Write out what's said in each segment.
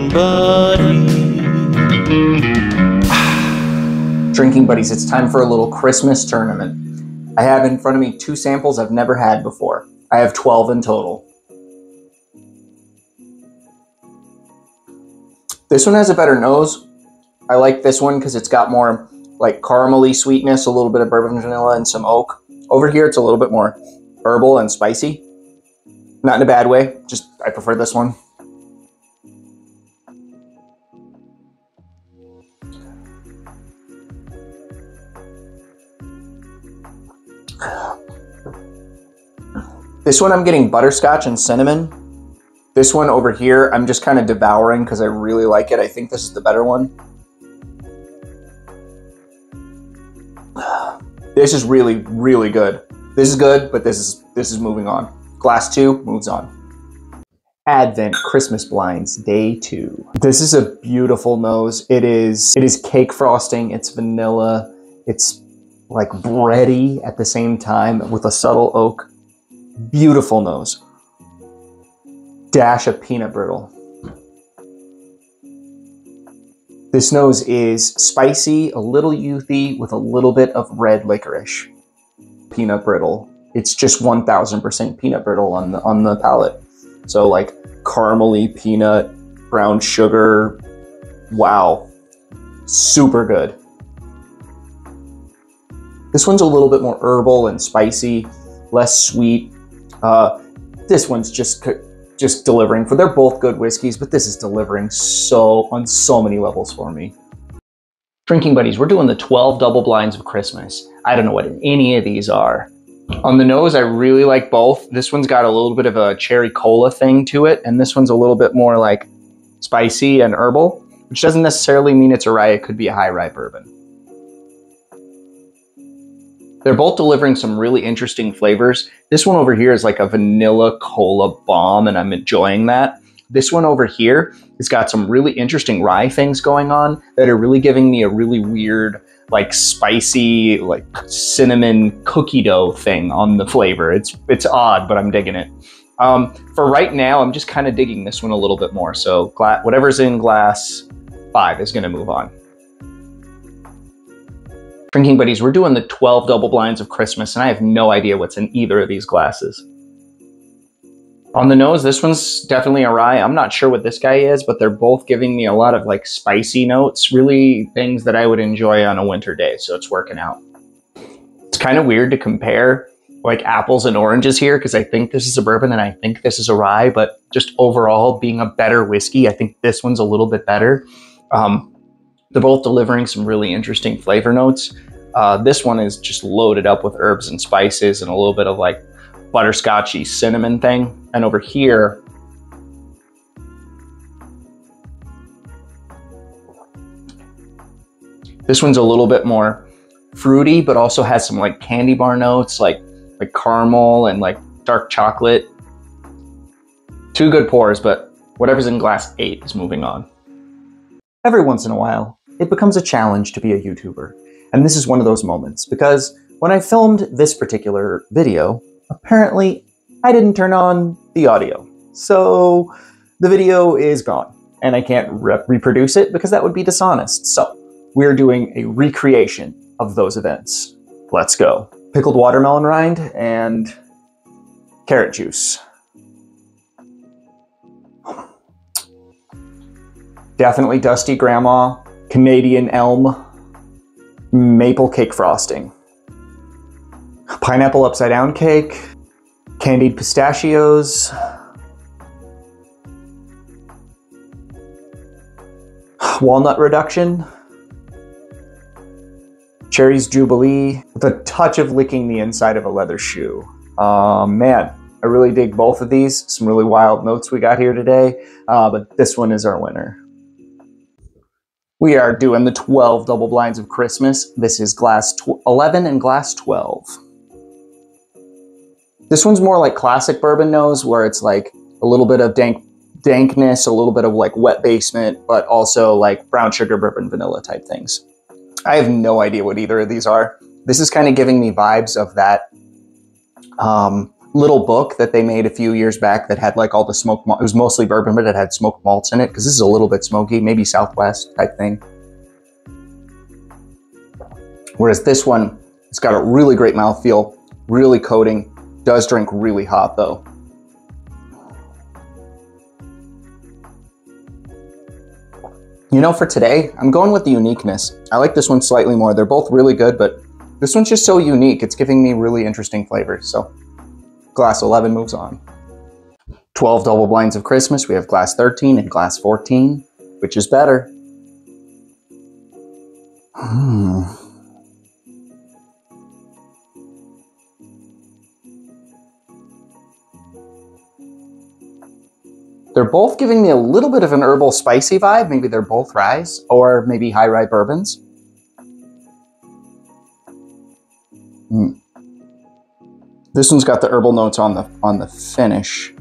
buddy. Drinking buddies, it's time for a little Christmas tournament. I have in front of me 2 samples I've never had before. I have 12 in total. This one has a better nose. I like this one because it's got more like caramely sweetness, a little bit of bourbon vanilla and some oak. Over here, it's a little bit more herbal and spicy. Not in a bad way, just I prefer this one. This one I'm getting butterscotch and cinnamon. This one over here, I'm just kind of devouring because I really like it. I think this is the better one. This is really, really good. This is good, but this is moving on. Glass 2 moves on. Advent Christmas Blinds, Day 2. This is a beautiful nose. It is cake frosting, it's vanilla, it's like bready at the same time with a subtle oak. Beautiful nose. Dash of peanut brittle. This nose is spicy, a little youthy with a little bit of red licorice. Peanut brittle. It's just 1000% peanut brittle on the palate. So like caramely peanut, brown sugar. Wow. Super good. This one's a little bit more herbal and spicy, less sweet. This one's just delivering for, they're both good whiskeys, but this is delivering on so many levels for me. Drinking buddies, we're doing the 12 double blinds of Christmas. I don't know what any of these are. On the nose, I really like both. This one's got a little bit of a cherry cola thing to it, and this one's a little bit more like spicy and herbal, which doesn't necessarily mean it's a rye. It could be a high rye bourbon. They're both delivering some really interesting flavors. This one over here is like a vanilla cola bomb, and I'm enjoying that. This one over here has got some really interesting rye things going on that are really giving me a really weird, like spicy, like cinnamon cookie dough thing on the flavor. It's odd, but I'm digging it. For right now, I'm just kind of digging this one a little bit more. So whatever's in glass 5 is gonna move on. Drinking buddies, we're doing the 12 double blinds of Christmas, and I have no idea what's in either of these glasses. On the nose, this one's definitely a rye. I'm not sure what this guy is, but they're both giving me a lot of like spicy notes, really things that I would enjoy on a winter day, so it's working out. It's kind of weird to compare like apples and oranges here because I think this is a bourbon and I think this is a rye, but just overall being a better whiskey, I think this one's a little bit better. They're both delivering some really interesting flavor notes. This one is just loaded up with herbs and spices and a little bit of like butterscotchy cinnamon thing. And over here, this one's a little bit more fruity, but also has some like candy bar notes, like caramel and like dark chocolate. 2 good pours, but whatever's in glass 8 is moving on. Every once in a while, it becomes a challenge to be a YouTuber. And this is one of those moments, because when I filmed this particular video, apparently I didn't turn on the audio. So the video is gone, and I can't reproduce it because that would be dishonest. So we're doing a recreation of those events. Let's go. Pickled watermelon rind and carrot juice. Definitely dusty grandma, Canadian elm, maple cake frosting, pineapple upside down cake, candied pistachios, walnut reduction, cherries jubilee, with a touch of licking the inside of a leather shoe. Man, I really dig both of these. Some really wild notes we got here today, but this one is our winner. We are doing the 12 double blinds of Christmas. This is glass 11 and glass 12. This one's more like classic bourbon nose, where it's like a little bit of dankness, a little bit of like wet basement, but also like brown sugar, bourbon, vanilla type things. I have no idea what either of these are. This is kind of giving me vibes of that little book that they made a few years back that had like all the smoked malt. It was mostly bourbon, but it had smoked malts in it because this is a little bit smoky, maybe Southwest type thing. Whereas this one, it's got a really great mouthfeel, really coating, does drink really hot though. You know, for today, I'm going with the uniqueness. I like this one slightly more. They're both really good, but this one's just so unique. It's giving me really interesting flavors. So glass 11 moves on. 12 double blinds of Christmas. We have glass 13 and glass 14. Which is better? They're both giving me a little bit of an herbal spicy vibe. Maybe they're both ryes or maybe high rye bourbons. This one's got the herbal notes on the finish.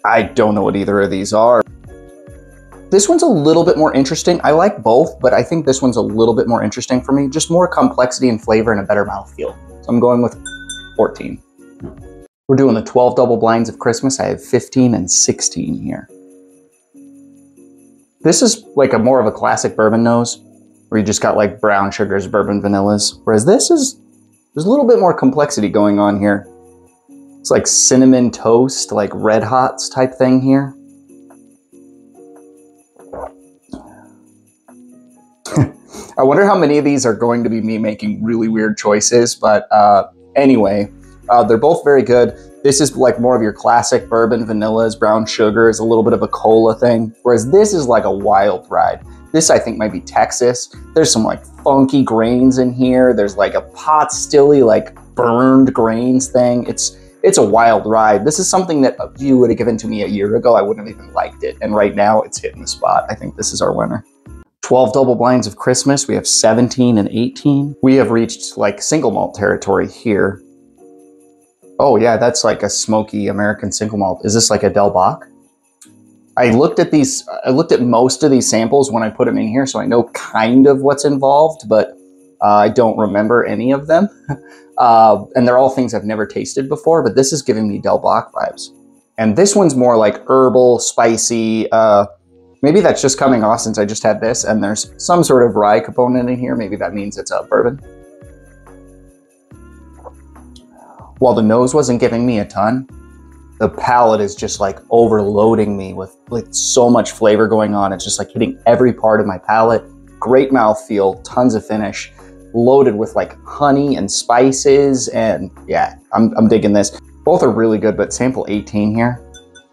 I don't know what either of these are. This one's a little bit more interesting. I like both, but I think this one's a little bit more interesting for me. Just more complexity and flavor and a better mouthfeel. So I'm going with 14. We're doing the 12 double blinds of Christmas. I have 15 and 16 here. This is like more of a classic bourbon nose, where you just got like brown sugars, bourbon vanillas. Whereas there's a little bit more complexity going on here. It's like cinnamon toast, like red hots type thing here. I wonder how many of these are going to be me making really weird choices, but anyway. They're both very good. This is like more of your classic bourbon, vanillas, brown sugars, a little bit of a cola thing. Whereas this is like a wild ride. This I think might be Texas. There's some like funky grains in here. There's like a pot stilly, like burned grains thing. It's a wild ride. This is something that if you would have given to me a year ago, I wouldn't have even liked it. And right now it's hitting the spot. I think this is our winner. 12 double blinds of Christmas. We have 17 and 18. We have reached like single malt territory here. Oh yeah, that's like a smoky American single malt. Is this like a Del Bach? I looked at most of these samples when I put them in here, so I know kind of what's involved, but I don't remember any of them. And they're all things I've never tasted before, but this is giving me Del Bach vibes. And this one's more like herbal, spicy. Maybe that's just coming off since I just had this, and there's some sort of rye component in here. Maybe that means it's a bourbon. While the nose wasn't giving me a ton, the palate is just like overloading me with so much flavor going on. It's just like hitting every part of my palate. Great mouthfeel, tons of finish, loaded with like honey and spices. And yeah, I'm digging this. Both are really good, but sample 18 here,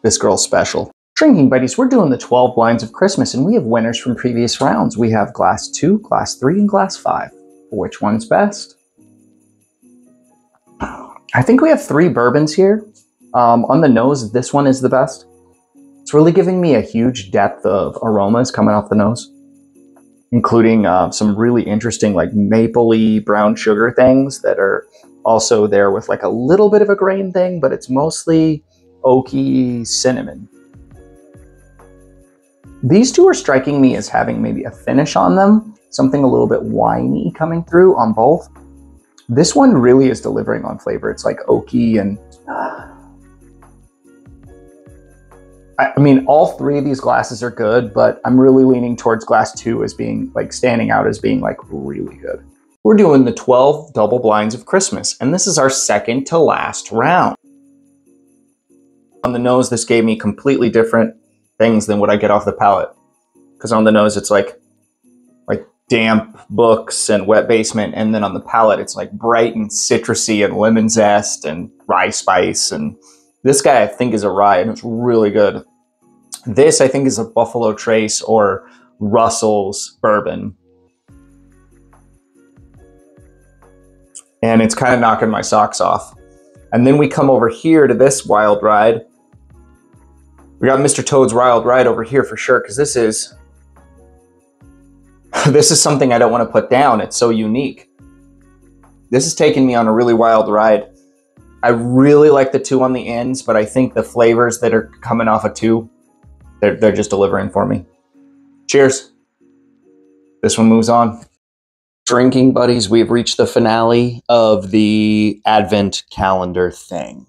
this girl's special. Drinking buddies, we're doing the 12 blinds of Christmas and we have winners from previous rounds. We have glass 2, glass 3, and glass 5. Which one's best? I think we have 3 bourbons here. On the nose, this one is the best. It's really giving me a huge depth of aromas coming off the nose, including some really interesting like mapley brown sugar things that are also there with like a little bit of a grain thing, but it's mostly oaky cinnamon. These two are striking me as having maybe a finish on them, something a little bit winey coming through on both. This one really is delivering on flavor. It's like oaky and I mean, all 3 of these glasses are good, but I'm really leaning towards glass 2 as being like standing out as being like really good. We're doing the 12 double blinds of Christmas, and this is our second to last round. On the nose, this gave me completely different things than what I get off the palate. Because on the nose, it's like damp books and wet basement, and then on the palate it's like bright and citrusy and lemon zest and rye spice. And this guy I think is a rye, and it's really good. This I think is a Buffalo Trace or Russell's bourbon, and it's kind of knocking my socks off. And then we come over here to this wild ride. We got Mr. Toad's wild ride over here for sure, because this is something I don't want to put down. It's so unique. This is taking me on a really wild ride. I really like the 2 on the ends, but I think the flavors that are coming off of 2, they're just delivering for me. Cheers. This one moves on. Drinking buddies, we've reached the finale of the Advent calendar thing.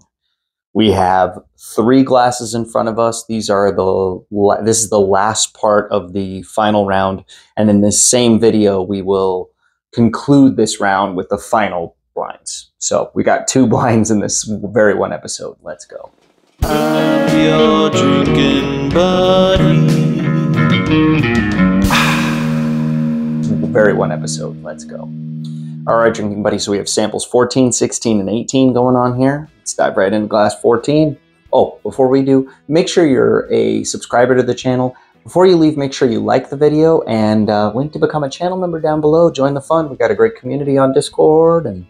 We have 3 glasses in front of us. This is the last part of the final round. And in this same video, we will conclude this round with the final blinds. So we got 2 blinds in this very one episode. Let's go. I'm your drinking buddy. Very one episode. Let's go. All right, drinking buddy. So we have samples 14, 16, and 18 going on here. Let's dive right into glass 14. Oh, before we do, make sure you're a subscriber to the channel. Before you leave, make sure you like the video and link to become a channel member down below. Join the fun. We got a great community on Discord and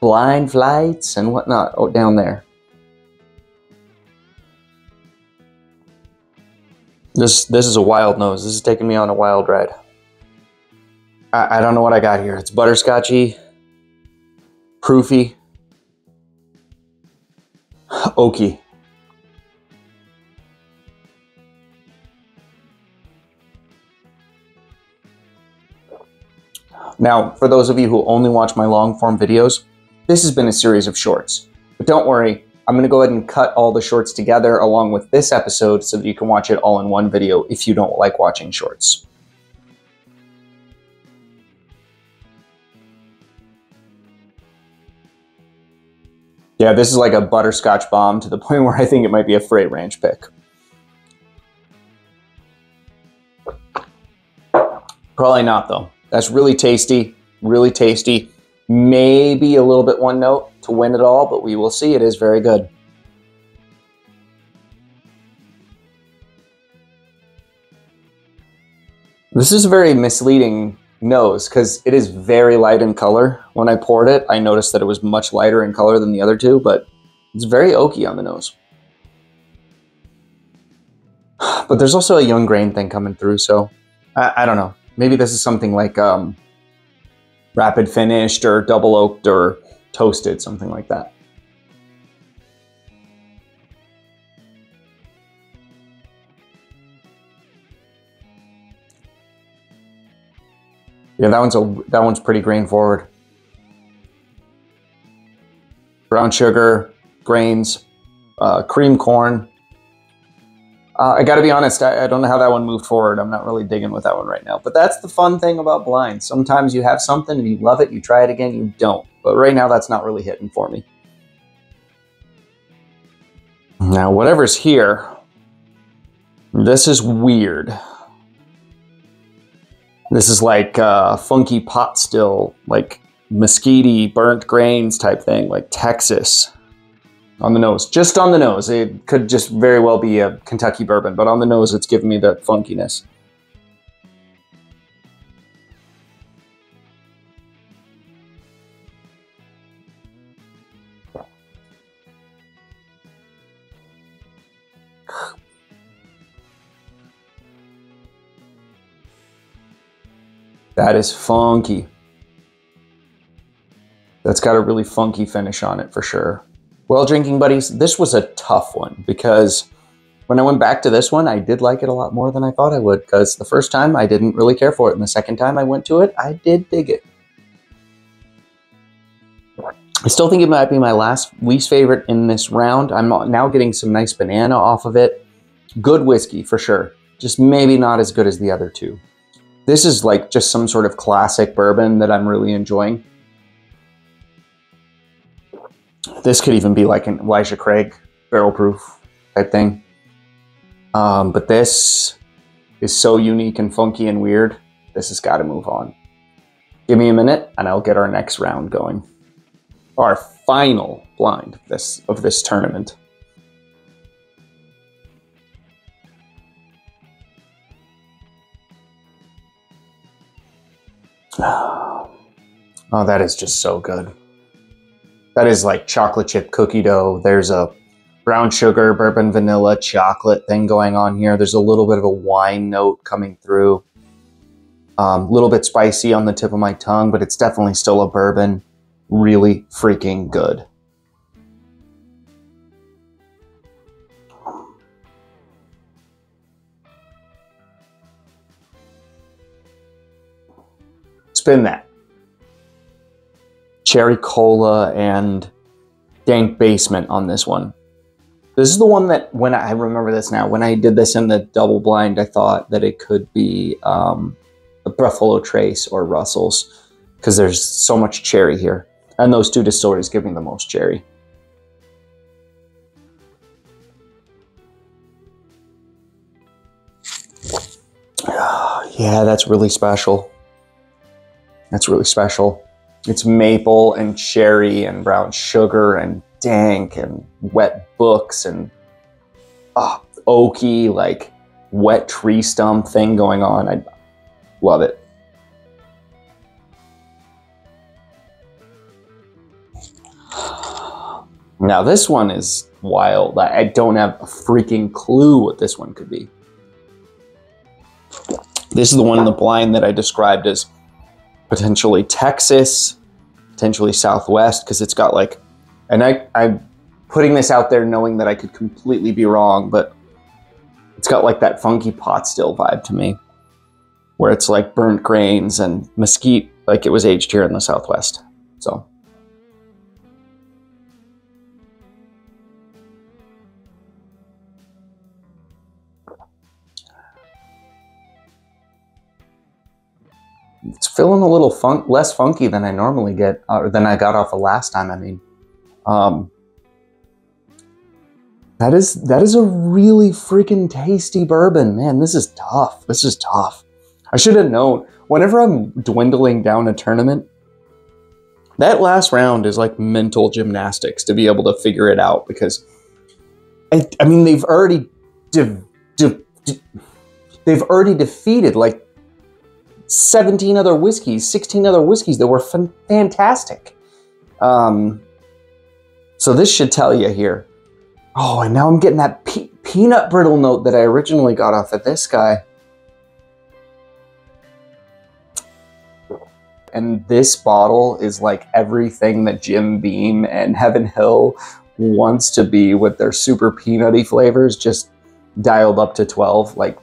blind flights and whatnot. Oh, down there. This is a wild nose. This is taking me on a wild ride. I don't know what I got here. It's butterscotchy, proofy, oaky. Now, for those of you who only watch my long form videos, this has been a series of shorts. But don't worry, I'm going to go ahead and cut all the shorts together along with this episode so that you can watch it all in one video if you don't like watching shorts. Yeah, this is like a butterscotch bomb to the point where I think it might be a Freight Ranch pick. Probably not though. That's really tasty, really tasty. Maybe a little bit one note to win it all, but we will see. It is very good. This is a very misleading nose because it is very light in color. When I poured it, I noticed that it was much lighter in color than the other 2, but it's very oaky on the nose. But there's also a young grain thing coming through, so I don't know. Maybe this is something like rapid finished or double oaked or toasted, something like that. Yeah, that one's pretty grain forward. Brown sugar, grains, cream corn. I gotta be honest, I don't know how that one moved forward. I'm not really digging with that one right now. But that's the fun thing about blinds. Sometimes you have something and you love it, you try it again, you don't. But right now that's not really hitting for me. Now whatever's here, this is weird. This is like funky pot still, like mesquite, burnt grains type thing, like Texas. On the nose, just on the nose. It could just very well be a Kentucky bourbon, but on the nose it's giving me that funkiness. That is funky. That's got a really funky finish on it for sure. Well, drinking buddies, this was a tough one because when I went back to this one, I did like it a lot more than I thought I would because the first time I didn't really care for it. And the second time I went to it, I did dig it. I still think it might be my least favorite in this round. I'm now getting some nice banana off of it. Good whiskey for sure. Just maybe not as good as the other 2. This is like just some sort of classic bourbon that I'm really enjoying. This could even be like an Elijah Craig barrel proof type thing. But this is so unique and funky and weird. This has got to move on. Give me a minute and I'll get our next round going. Our final blind of this tournament. Oh, that is just so good. That is like chocolate chip cookie dough. There's a brown sugar, bourbon, vanilla, chocolate thing going on here. There's a little bit of a wine note coming through. A little bit spicy on the tip of my tongue, but it's definitely still a bourbon. Really freaking good. Spin that. Cherry Cola and Dank Basement on this one. This is the one that, when I remember this now, when I did this in the double blind, I thought that it could be a Buffalo Trace or Russell's, because there's so much cherry here. And those two distilleries give me the most cherry. Yeah, that's really special. That's really special. It's maple and cherry and brown sugar and dank and wet books and oaky, like wet tree stump thing going on. I love it. Now this one is wild. I don't have a freaking clue what this one could be. This is the one in the blind that I described as potentially Texas, potentially Southwest, because it's got like, and I'm putting this out there knowing that I could completely be wrong, but it's got like that funky pot still vibe to me, where it's like burnt grains and mesquite, like it was aged here in the Southwest. So. It's feeling a little less funky than I normally get, or than I got off of last time. I mean, that is a really freaking tasty bourbon, man. This is tough. This is tough. I should have known. Whenever I'm dwindling down a tournament, that last round is like mental gymnastics to be able to figure it out, because I mean they've already defeated like 17 other whiskeys, 16 other whiskeys that were fantastic. So this should tell you here. Oh, and now I'm getting that peanut brittle note that I originally got off of this guy. And this bottle is like everything that Jim Beam and Heaven Hill wants to be with their super peanutty flavors, just dialed up to 12. Like,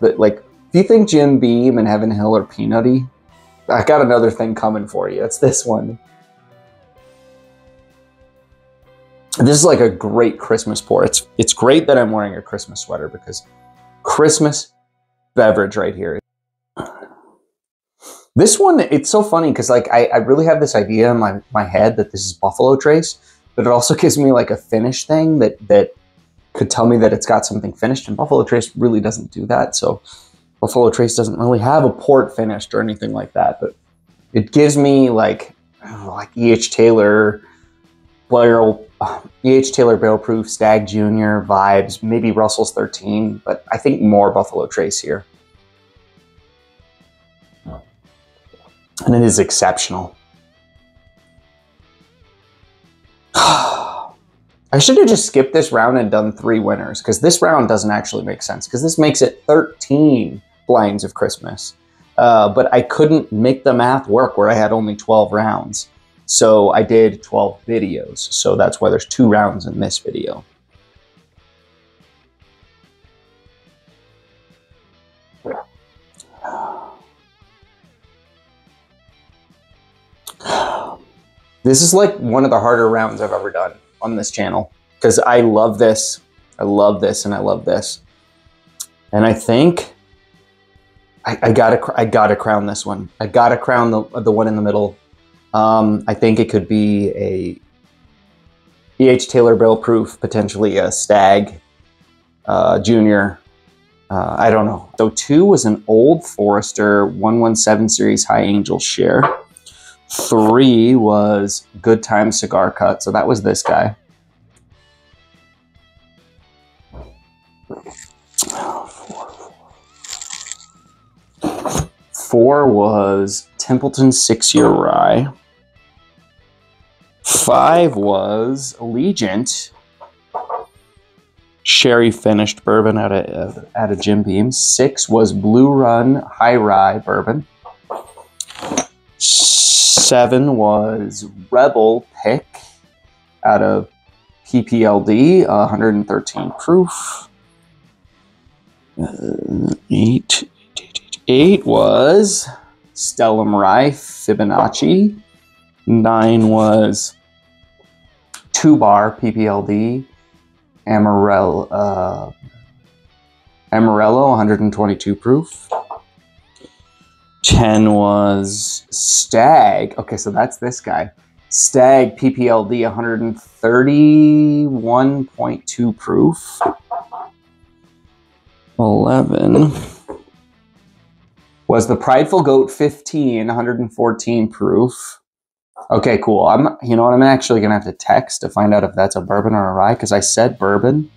if you think Jim Beam and Heaven Hill are peanutty, I got another thing coming for you. It's this one. This is like a great Christmas pour. It's great that I'm wearing a Christmas sweater, because Christmas beverage right here. This one, it's so funny because like I really have this idea in my head that this is Buffalo Trace, but it also gives me like a finish thing that could tell me that it's got something finished, and Buffalo Trace really doesn't do that. So Buffalo Trace doesn't really have a port finished or anything like that, but it gives me like E.H. Taylor barrel proof Stagg Junior vibes, maybe Russell's 13, but I think more Buffalo Trace here. And it is exceptional. I should have just skipped this round and done 3 winners, because this round doesn't actually make sense, because this makes it 13 blinds of Christmas. But I couldn't make the math work where I had only 12 rounds. So I did 12 videos. So that's why there's 2 rounds in this video. This is like one of the harder rounds I've ever done on this channel, because I love this. I love this, and I love this. And I think I gotta crown this one. I gotta crown the one in the middle. I think it could be a E.H. Taylor barrel proof, potentially a Stagg Junior. I don't know. So 2 was an Old Forester 117 series High Angel share. 3 was Good Time Cigar Cut. So that was this guy. 4 was Templeton 6-year rye. 5 was Allegiant sherry finished bourbon out of Jim Beam. 6 was Blue Run High Rye bourbon. 7 was Rebel Pick out of PPLD, 113 proof. 8 was Stellum Rye Fibonacci. 9 was 2 Bar PPLD Amarillo 122 proof. 10 was Stagg. Okay, so that's this guy. Stagg PPLD 131.2 proof. 11 was the Prideful Goat 15, 114 proof. Okay, cool. You know what? I'm actually gonna have to text to find out if that's a bourbon or a rye, because I said bourbon.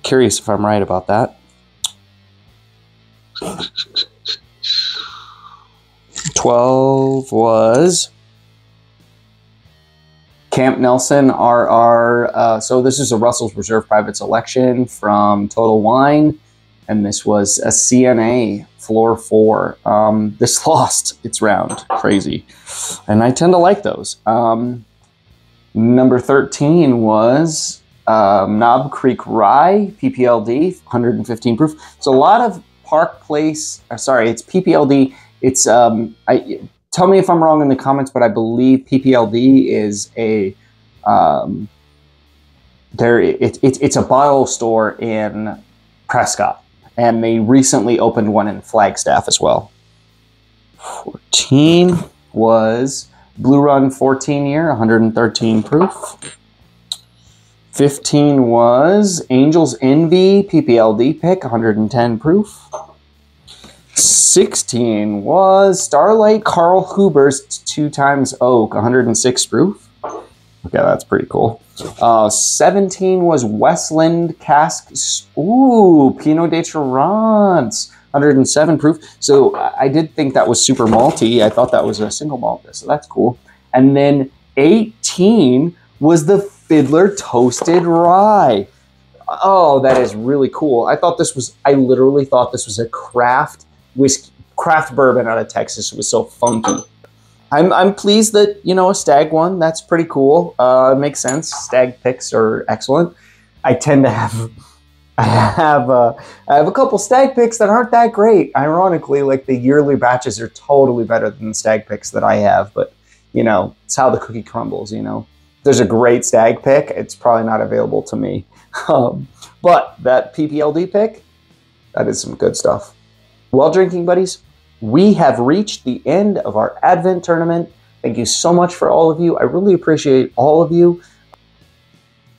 Curious if I'm right about that. 12 was Camp Nelson RR. So this is a Russell's Reserve Private Selection from Total Wine, and this was a CNA Floor 4. This lost its round, crazy, and I tend to like those. Number 13 was Knob Creek Rye PPLD 115 proof. So a lot of Park Place. Sorry, it's PPLD. It's tell me if I'm wrong in the comments, but I believe PPLD is a it's a bottle store in Prescott, and they recently opened one in Flagstaff as well. 14 was Blue Run 14 year, 113 proof. 15 was Angel's Envy PPLD pick, 110 proof. 16 was Starlight Carl Huber's 2 times Oak, 106 proof. Okay, that's pretty cool. 17 was Westland Cask, Pinot de Torrance, 107 proof. So I did think that was super malty. I thought that was a single malt, so that's cool. And then 18 was the Fiddler Toasted Rye. Oh, that is really cool. I literally thought this was a craft bourbon out of Texas. It was so funky. I'm pleased that, you know, a Stagg one. That's pretty cool. It makes sense. Stagg picks are excellent. I tend to have I have a couple Stagg picks that aren't that great. Ironically, like the yearly batches are totally better than the Stagg picks that I have. But, you know, it's how the cookie crumbles, you know. If there's a great Stagg pick, it's probably not available to me. But that PPLD pick, that is some good stuff. Well, drinking buddies, we have reached the end of our Advent tournament. Thank you so much for all of you. I really appreciate all of you.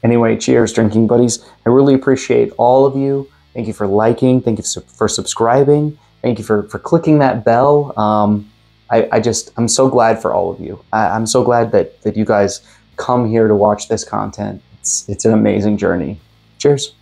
Anyway, cheers, drinking buddies. I really appreciate all of you. Thank you for liking. Thank you for subscribing. Thank you for clicking that bell. I'm so glad for all of you. I'm so glad that you guys come here to watch this content. It's an amazing journey. Cheers.